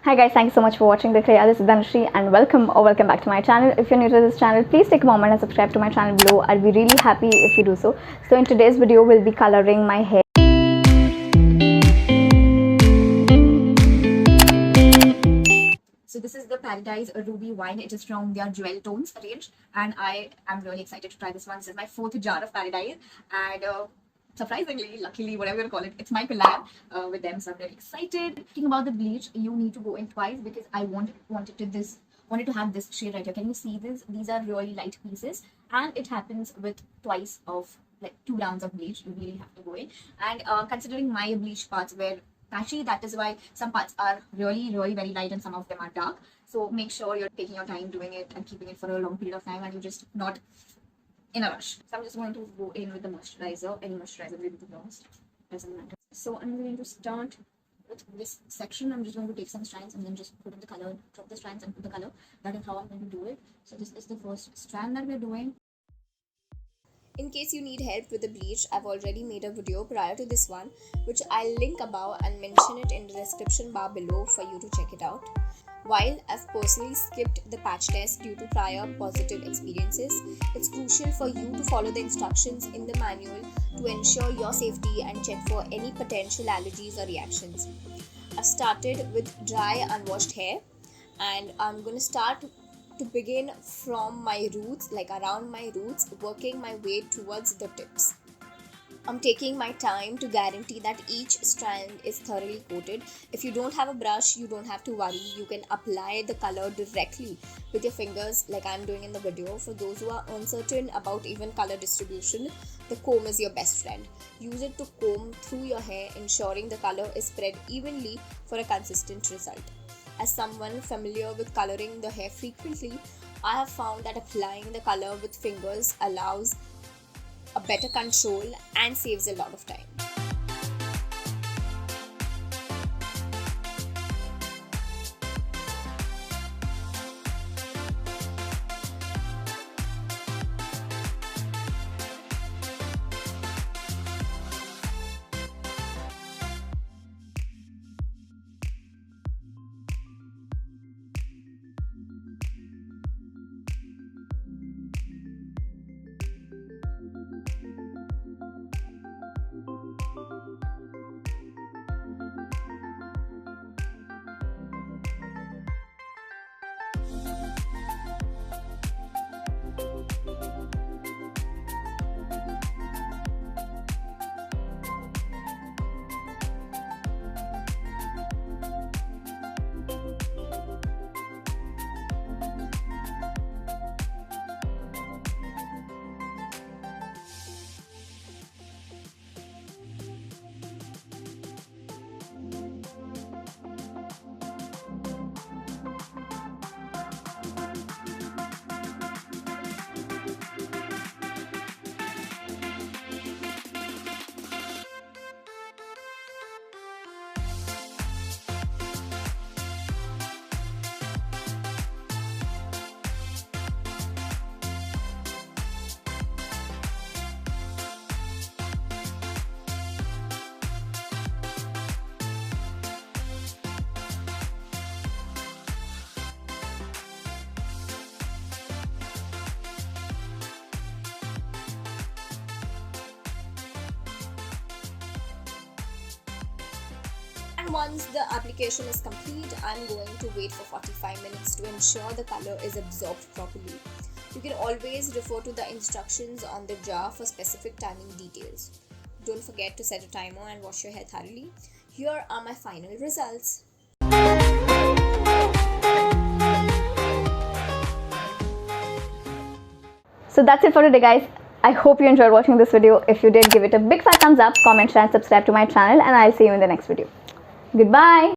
Hi guys, thank you so much for watching the Kriya. This is Dhanashri and welcome back to my channel. If you're new to this channel, please take a moment and subscribe to my channel below. I'll be really happy if you do so. So in today's video, we'll be coloring my hair. So this is the Paradyes Ruby Wine. It is from their Jewel Tones range and I am really excited to try this one. This is my 4th jar of Paradyes and surprisingly, luckily, whatever you call it, it's my collab with them, so I'm really excited. Talking about the bleach, you need to go in twice because I wanted to have this shade right here. Can you see this? These are really light pieces and it happens with twice of like 2 rounds of bleach. You really have to go in. And considering my bleach parts were patchy, that is why some parts are really very light and some of them are dark. So make sure you're taking your time doing it and keeping it for a long period of time and you're just not in a rush. So I'm just going to go in with the moisturizer. Any moisturizer will be the best, doesn't matter. So I'm going to start with this section. I'm just going to take some strands and then just put in the color, drop the strands and put the color. That is how I'm going to do it. So this is the first strand that we're doing. In case you need help with the bleach, I've already made a video prior to this one, which I'll link above and mention it in the description bar below for you to check it out. While I've personally skipped the patch test due to prior positive experiences, it's crucial for you to follow the instructions in the manual to ensure your safety and check for any potential allergies or reactions. I've started with dry unwashed hair and I'm going to start to begin from my roots, like around my roots, working my way towards the tips. I'm taking my time to guarantee that each strand is thoroughly coated. If you don't have a brush, you don't have to worry. You can apply the color directly with your fingers like I'm doing in the video. For those who are uncertain about even color distribution, the comb is your best friend. Use it to comb through your hair, ensuring the color is spread evenly for a consistent result. As someone familiar with coloring the hair frequently, I have found that applying the color with fingers allows a better control and saves a lot of time. And once the application is complete, I'm going to wait for 45 minutes to ensure the color is absorbed properly. You can always refer to the instructions on the jar for specific timing details. Don't forget to set a timer and wash your hair thoroughly. Here are my final results. So that's it for today guys. I hope you enjoyed watching this video. If you did, give it a big fat thumbs up, comment, share and subscribe to my channel and I'll see you in the next video. Goodbye.